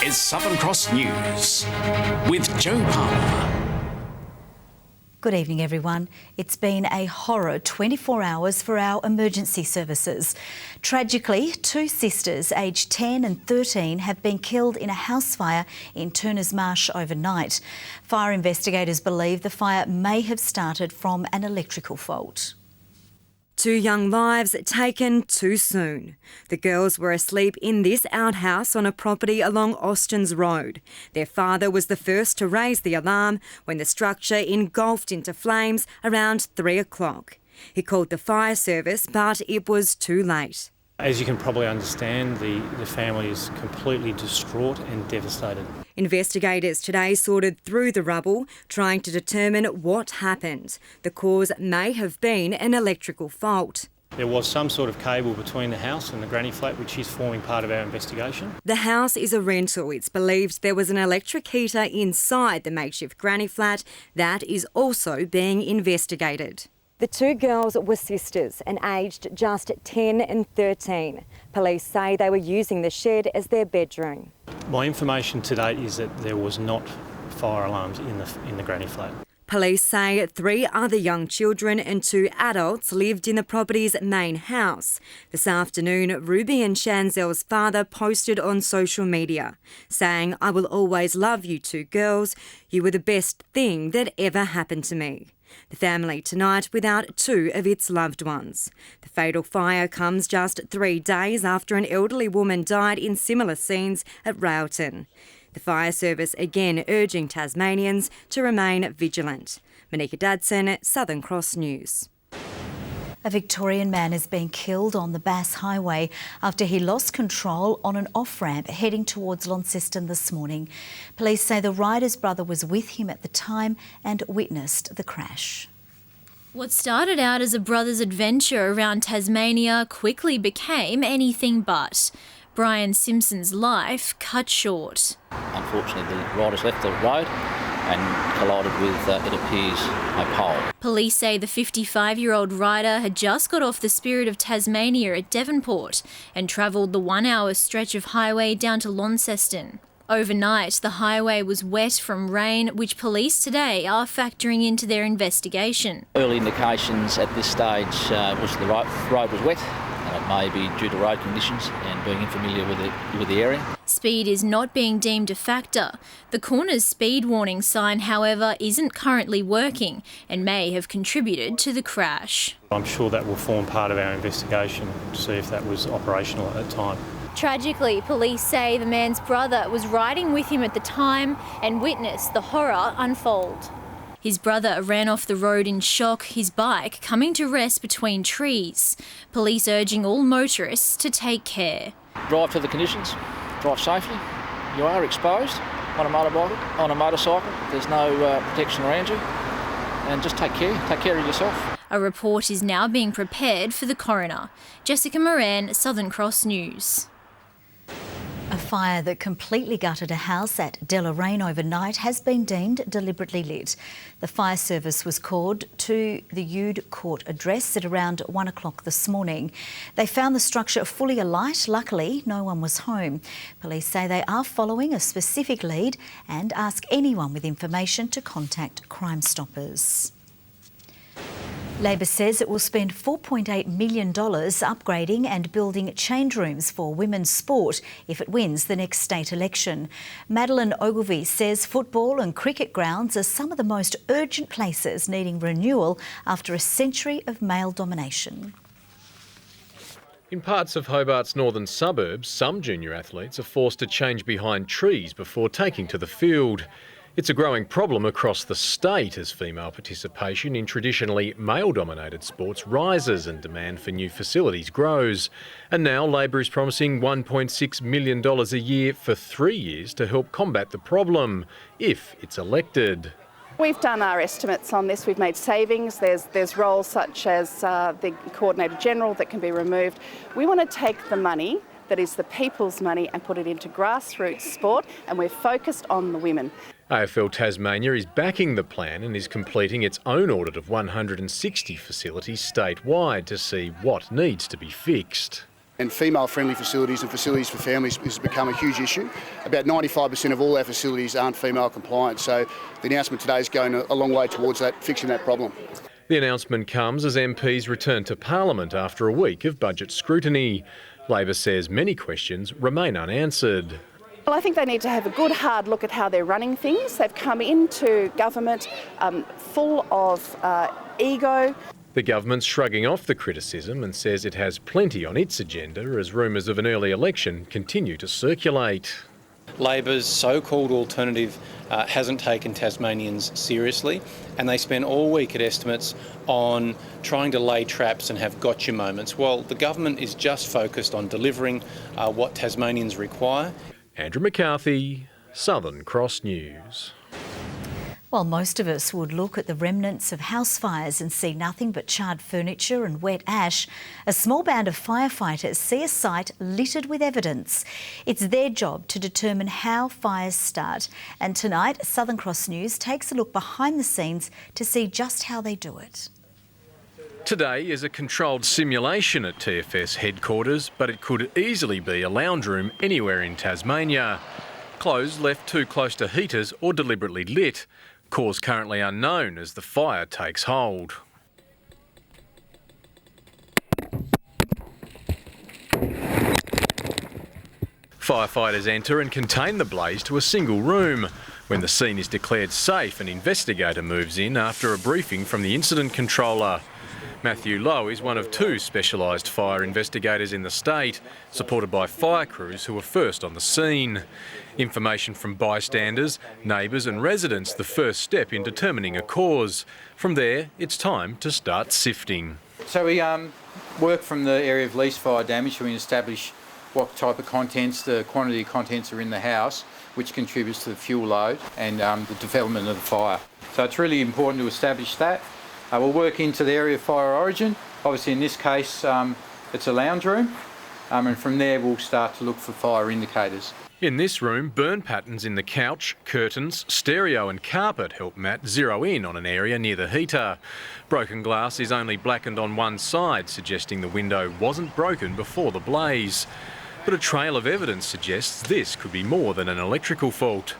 is Southern Cross News with Joe Palmer. Good evening, everyone. It's been a horror 24 hours for our emergency services. Tragically, two sisters aged 10 and 13 have been killed in a house fire in Turners Marsh overnight. Fire investigators believe the fire may have started from an electrical fault. Two young lives taken too soon. The girls were asleep in this outhouse on a property along Austin's Road. Their father was the first to raise the alarm when the structure engulfed into flames around 3 o'clock. He called the fire service, but it was too late. As you can probably understand, the family is completely distraught and devastated. Investigators today sorted through the rubble, trying to determine what happened. The cause may have been an electrical fault. There was some sort of cable between the house and the granny flat, which is forming part of our investigation. The house is a rental. It's believed there was an electric heater inside the makeshift granny flat. That is also being investigated. The two girls were sisters and aged just 10 and 13. Police say they were using the shed as their bedroom. My information to date is that there was not fire alarms in the granny flat. Police say 3 other young children and 2 adults lived in the property's main house. This afternoon, Ruby and Shanzel's father posted on social media, saying, "I will always love you two girls. You were the best thing that ever happened to me." The family tonight without 2 of its loved ones. The fatal fire comes just 3 days after an elderly woman died in similar scenes at Railton. The fire service again urging Tasmanians to remain vigilant. Monika Dadson, Southern Cross News. A Victorian man has been killed on the Bass Highway after he lost control on an off-ramp heading towards Launceston this morning. Police say the rider's brother was with him at the time and witnessed the crash. What started out as a brother's adventure around Tasmania quickly became anything but. Brian Simpson's life cut short. Unfortunately, the riders left the road and collided with, it appears, a pole. Police say the 55-year-old rider had just got off the Spirit of Tasmania at Devonport and travelled the 1-hour stretch of highway down to Launceston. Overnight, the highway was wet from rain, which police today are factoring into their investigation. Early indications at this stage was the road was wet, and it may be due to road conditions and being unfamiliar with the area. Speed is not being deemed a factor. The corner's speed warning sign, however, isn't currently working and may have contributed to the crash. I'm sure that will form part of our investigation to see if that was operational at the time. Tragically, police say the man's brother was riding with him at the time and witnessed the horror unfold. His brother ran off the road in shock, his bike coming to rest between trees. Police urging all motorists to take care. Drive to the conditions, drive safely. You are exposed on a motorbike, on a motorcycle. There's no protection around you. And just take care of yourself. A report is now being prepared for the coroner. Jessica Moran, Southern Cross News. A fire that completely gutted a house at Deloraine overnight has been deemed deliberately lit. The fire service was called to the Ude Court address at around 1 o'clock this morning. They found the structure fully alight. Luckily, no one was home. Police say they are following a specific lead and ask anyone with information to contact Crime Stoppers. Labor says it will spend $4.8 million upgrading and building change rooms for women's sport if it wins the next state election. Madeleine Ogilvie says football and cricket grounds are some of the most urgent places needing renewal after a century of male domination. In parts of Hobart's northern suburbs, some junior athletes are forced to change behind trees before taking to the field. It's a growing problem across the state as female participation in traditionally male-dominated sports rises and demand for new facilities grows. And now Labor is promising $1.6 million a year for 3 years to help combat the problem, if it's elected. We've done our estimates on this. We've made savings. There's roles such as the Coordinator General that can be removed. We want to take the money that is the people's money and put it into grassroots sport, and we're focused on the women. AFL Tasmania is backing the plan and is completing its own audit of 160 facilities statewide to see what needs to be fixed. And female-friendly facilities and facilities for families has become a huge issue. About 95% of all our facilities aren't female compliant, so the announcement today is going a long way towards that, fixing that problem. The announcement comes as MPs return to Parliament after a week of budget scrutiny. Labor says many questions remain unanswered. Well, I think they need to have a good hard look at how they're running things. They've come into government full of ego. The government's shrugging off the criticism and says it has plenty on its agenda as rumours of an early election continue to circulate. Labor's so-called alternative hasn't taken Tasmanians seriously, and they spent all week at estimates on trying to lay traps and have gotcha moments, while the government is just focused on delivering what Tasmanians require. Andrew McCarthy, Southern Cross News. While most of us would look at the remnants of house fires and see nothing but charred furniture and wet ash, a small band of firefighters see a site littered with evidence. It's their job to determine how fires start. And tonight, Southern Cross News takes a look behind the scenes to see just how they do it. Today is a controlled simulation at TFS headquarters, but it could easily be a lounge room anywhere in Tasmania. Clothes left too close to heaters or deliberately lit. Cause currently unknown as the fire takes hold. Firefighters enter and contain the blaze to a single room. When the scene is declared safe, an investigator moves in after a briefing from the incident controller. Matthew Lowe is one of two specialised fire investigators in the state, supported by fire crews who were first on the scene. Information from bystanders, neighbours and residents the first step in determining a cause. From there, it's time to start sifting. So we work from the area of least fire damage to establish what type of contents, the quantity of contents are in the house, which contributes to the fuel load and the development of the fire. So it's really important to establish that. We'll work into the area of fire origin. Obviously in this case it's a lounge room, and from there we'll start to look for fire indicators. In this room, burn patterns in the couch, curtains, stereo and carpet help Matt zero in on an area near the heater. Broken glass is only blackened on one side, suggesting the window wasn't broken before the blaze. But a trail of evidence suggests this could be more than an electrical fault.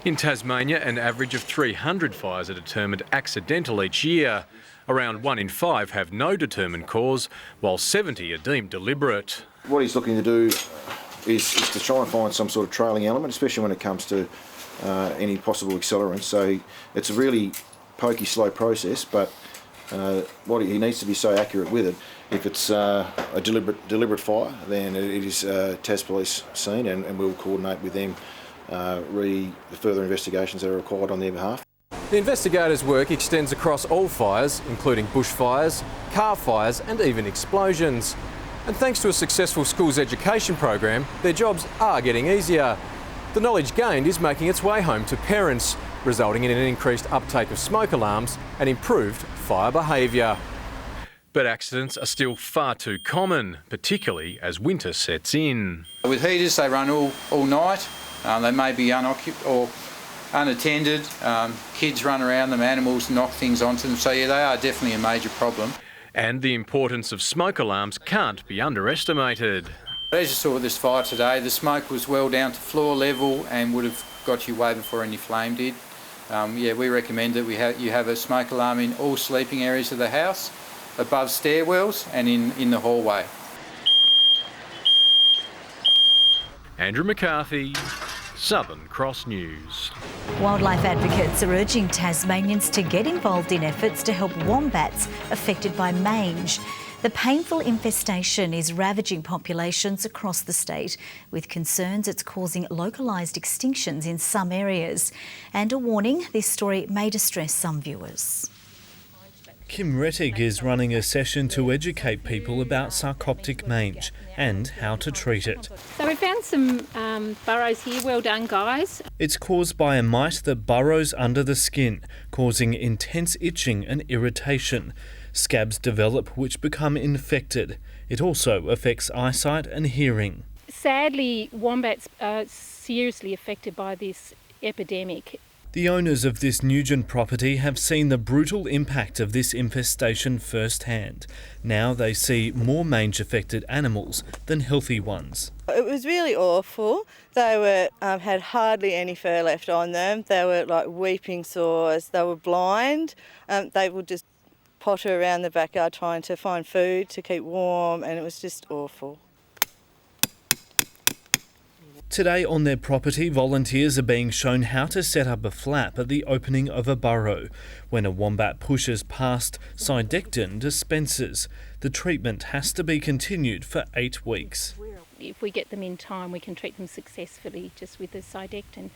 In Tasmania, an average of 300 fires are determined accidental each year. Around 1 in 5 have no determined cause, while 70 are deemed deliberate. What he's looking to do is to try and find some sort of trailing element, especially when it comes to any possible accelerants. So it's a really pokey, slow process, but what he needs to be so accurate with it. If it's a deliberate fire, then it is Tas Police scene, and we'll coordinate with them the further investigations that are required on their behalf. The investigators' work extends across all fires, including bushfires, car fires and even explosions. And thanks to a successful schools education program, their jobs are getting easier. The knowledge gained is making its way home to parents, resulting in an increased uptake of smoke alarms and improved fire behaviour. But accidents are still far too common, particularly as winter sets in. With heaters they run all night, they may be or unattended, kids run around them, animals knock things onto them, so yeah, they are definitely a major problem. And the importance of smoke alarms can't be underestimated. As you saw with this fire today, the smoke was well down to floor level and would have got you way before any flame did. We recommend that you have a smoke alarm in all sleeping areas of the house, above stairwells and in the hallway. Andrew McCarthy, Southern Cross News. Wildlife advocates are urging Tasmanians to get involved in efforts to help wombats affected by mange. The painful infestation is ravaging populations across the state, with concerns it's causing localised extinctions in some areas. And a warning, this story may distress some viewers. Kim Rettig is running a session to educate people about sarcoptic mange and how to treat it. So we found some burrows here. Well done, guys. It's caused by a mite that burrows under the skin, causing intense itching and irritation. Scabs develop which become infected. It also affects eyesight and hearing. Sadly, wombats are seriously affected by this epidemic. The owners of this Nugent property have seen the brutal impact of this infestation firsthand. Now they see more mange-affected animals than healthy ones. It was really awful. They were had hardly any fur left on them. They were like weeping sores. They were blind. They would just potter around the backyard trying to find food to keep warm, and it was just awful. Today on their property, volunteers are being shown how to set up a flap at the opening of a burrow. When a wombat pushes past, Cydectin dispenses. The treatment has to be continued for 8 weeks. If we get them in time, we can treat them successfully just with the Cydectin.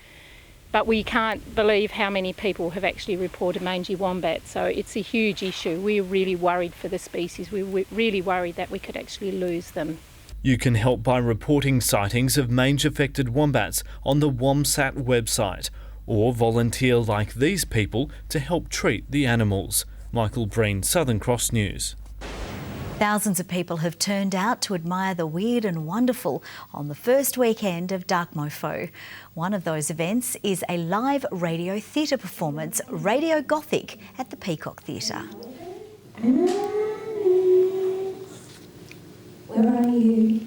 But we can't believe how many people have actually reported mangy wombats, so it's a huge issue. We're really worried for the species. We're really worried that we could actually lose them. You can help by reporting sightings of mange-affected wombats on the WOMSAT website, or volunteer like these people to help treat the animals. Michael Breen, Southern Cross News. Thousands of people have turned out to admire the weird and wonderful on the first weekend of Dark Mofo. One of those events is a live radio theatre performance, Radio Gothic, at the Peacock Theatre. Where are you?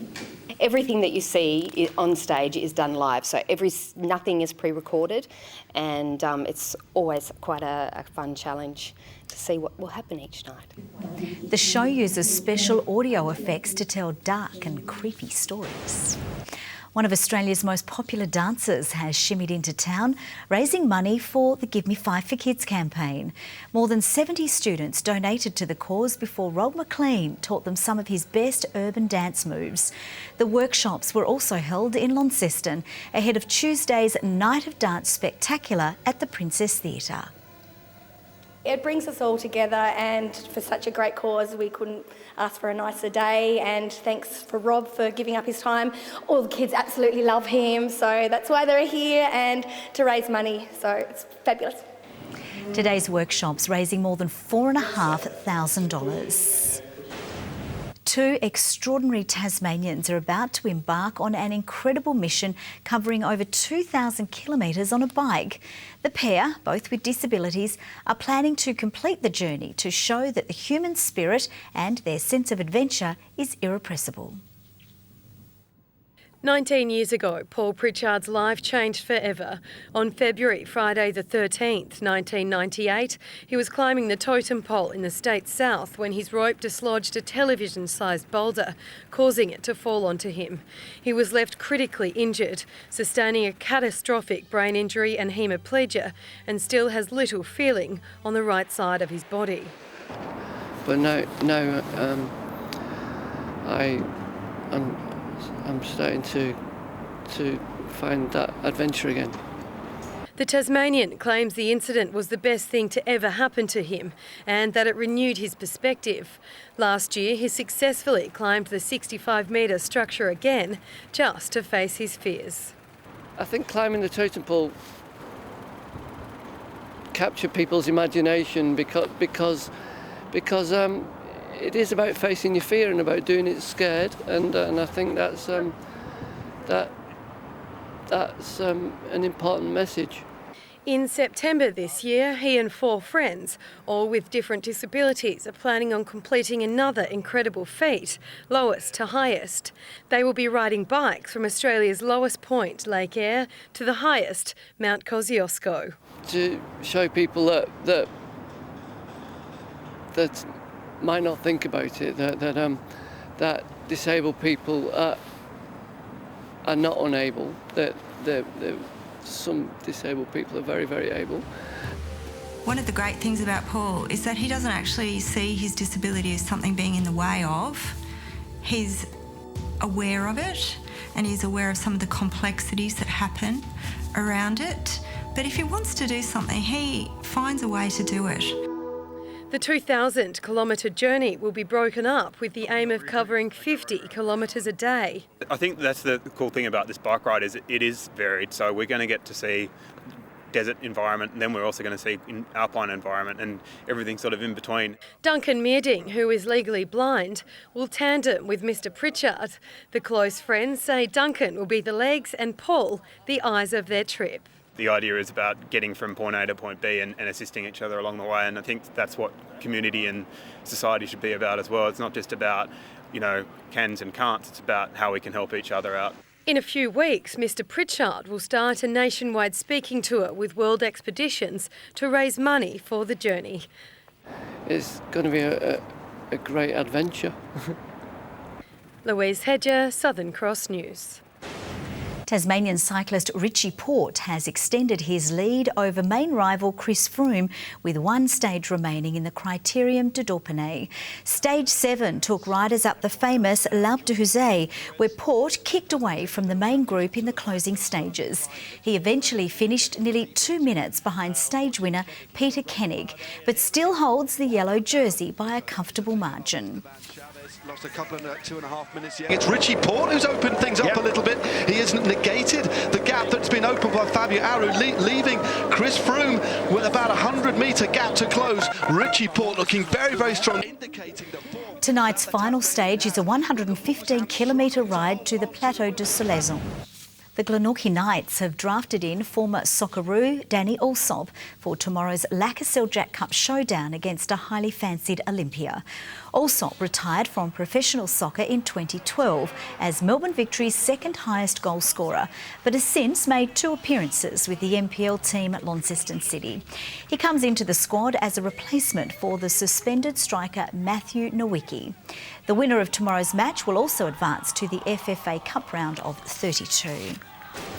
Everything that you see on stage is done live, so nothing is pre-recorded, and it's always quite a fun challenge to see what will happen each night. The show uses special audio effects to tell dark and creepy stories. One of Australia's most popular dancers has shimmied into town, raising money for the Give Me 5 for Kids campaign. More than 70 students donated to the cause before MacLean taught them some of his best urban dance moves. The workshops were also held in Launceston ahead of Tuesday's Night of Dance Spectacular at the Princess Theatre. It brings us all together, and for such a great cause we couldn't ask for a nicer day, and thanks for Rob for giving up his time. All the kids absolutely love him, so that's why they're here, and to raise money, so it's fabulous. Today's workshops raising more than $4,500. 2 extraordinary Tasmanians are about to embark on an incredible mission covering over 2,000 kilometres on a bike. The pair, both with disabilities, are planning to complete the journey to show that the human spirit and their sense of adventure is irrepressible. 19 years ago, Paul Pritchard's life changed forever. On Friday the 13th, 1998, he was climbing the totem pole in the state's south when his rope dislodged a television-sized boulder, causing it to fall onto him. He was left critically injured, sustaining a catastrophic brain injury and hemiplegia, and still has little feeling on the right side of his body. But I'm starting to find that adventure again. The Tasmanian claims the incident was the best thing to ever happen to him and that it renewed his perspective. Last year, he successfully climbed the 65-metre structure again, just to face his fears. I think climbing the totem pole captured people's imagination because it is about facing your fear and about doing it scared, and I think that's an important message. In September this year, he and 4 friends, all with different disabilities, are planning on completing another incredible feat, lowest to highest. They will be riding bikes from Australia's lowest point, Lake Eyre, to the highest, Mount Kosciuszko. To show people that might not think about it, that disabled people are not unable, that some disabled people are very, very able. One of the great things about Paul is that he doesn't actually see his disability as something being in the way of. He's aware of it, and he's aware of some of the complexities that happen around it. But if he wants to do something, he finds a way to do it. The 2,000-kilometre journey will be broken up with the aim of covering 50 kilometres a day. I think that's the cool thing about this bike ride is it is varied. So we're going to get to see desert environment, and then we're also going to see an alpine environment and everything sort of in between. Duncan Meerding, who is legally blind, will tandem with Mr Pritchard. The close friends say Duncan will be the legs and Paul the eyes of their trip. the idea is about getting from point A to point B and assisting each other along the way. And I think that's what community and society should be about as well. It's not just about, cans and can'ts, it's about how we can help each other out. In a few weeks, Mr Pritchard will start a nationwide speaking tour with World Expeditions to raise money for the journey. It's going to be a great adventure. Louise Hedger, Southern Cross News. Tasmanian cyclist Richie Porte has extended his lead over main rival Chris Froome with one stage remaining in the Criterium de Dauphiné. Stage 7 took riders up the famous L'Alpe d'Huez, where Porte kicked away from the main group in the closing stages. He eventually finished nearly 2 minutes behind stage winner Peter Koenig, but still holds the yellow jersey by a comfortable margin. Lost a couple of 2.5 minutes yet. It's Richie Porte who's opened things up a little bit. He hasn't negated the gap that's been opened by Fabio Aru, leaving Chris Froome with about a 100-metre gap to close. Richie Porte looking very, very strong. Tonight's final stage is a 115-kilometre ride to the Plateau de Solaizon. The Glenorchy Knights have drafted in former Socceroo Danny Allsop for tomorrow's Lancashire Jack Cup showdown against a highly fancied Olympia. Allsop retired from professional soccer in 2012 as Melbourne Victory's second highest goal scorer, but has since made 2 appearances with the NPL team at Launceston City. He comes into the squad as a replacement for the suspended striker Matthew Nowicki. The winner of tomorrow's match will also advance to the FFA Cup round of 32.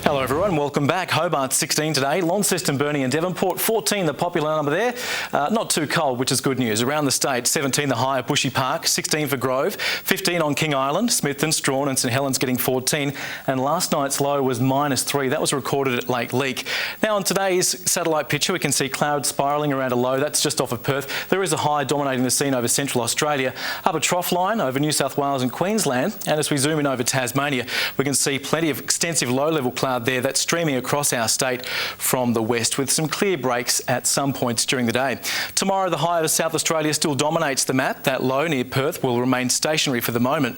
Hello everyone, welcome back. Hobart 16 today, Launceston, Burnie and Devonport 14, the popular number there. Not too cold, which is good news. Around the state, 17 the high at Bushy Park, 16 for Grove, 15 on King Island, Smithton, Strawn and St Helens getting 14, and last night's low was -3. That was recorded at Lake Leak. Now on today's satellite picture we can see clouds spiralling around a low, that's just off of Perth. There is a high dominating the scene over central Australia, up a trough line over New South Wales and Queensland, and as we zoom in over Tasmania we can see plenty of extensive low-level cloud there that's streaming across our state from the west with some clear breaks at some points during the day. Tomorrow the high over South Australia still dominates the map. That low near Perth will remain stationary for the moment.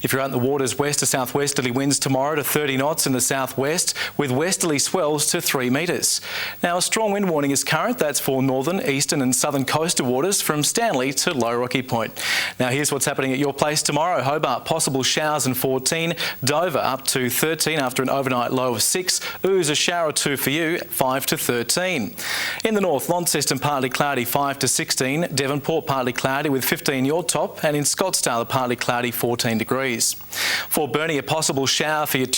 If you're out in the waters, west to southwesterly winds tomorrow to 30 knots in the southwest with westerly swells to 3 metres. Now a strong wind warning is current, that's for northern, eastern and southern coastal waters from Stanley to Low Rocky Point. Now here's what's happening at your place tomorrow. Hobart, possible showers and 14, Dover up to 13 after an overnight low of 6, Ooze a shower or 2 for you, 5 to 13. In the north, Launceston partly cloudy 5 to 16, Devonport partly cloudy with 15 your top, and in Scottsdale partly cloudy 14 degrees. For Burnie, a possible shower for your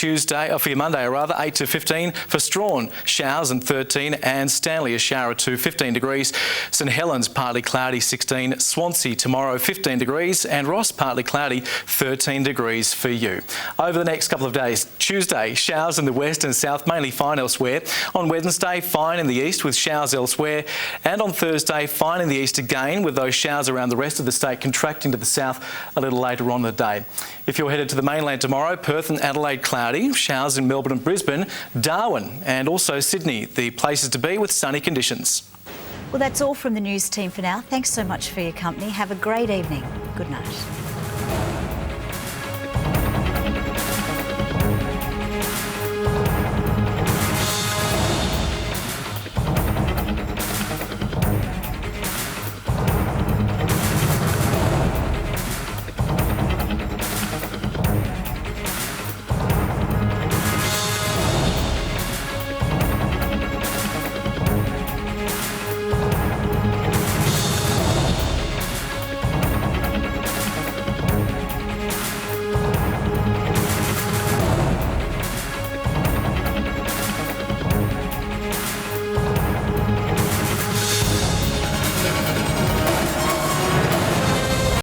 Monday, 8 to 15. For Strawn, showers and 13, and Stanley a shower 2, 15 degrees. St Helens partly cloudy 16, Swansea tomorrow 15 degrees, and Ross partly cloudy 13 degrees for you. Over the next couple of days, Tuesday showers in the west and south, mainly fine elsewhere. On Wednesday, fine in the east with showers elsewhere, and on Thursday, fine in the east again with those showers around the rest of the state contracting to the south a little later on in the day. If you're headed to the mainland tomorrow, Perth and Adelaide cloudy, showers in Melbourne and Brisbane, Darwin and also Sydney, the places to be with sunny conditions. Well, that's all from the news team for now. Thanks so much for your company. Have a great evening. Good night.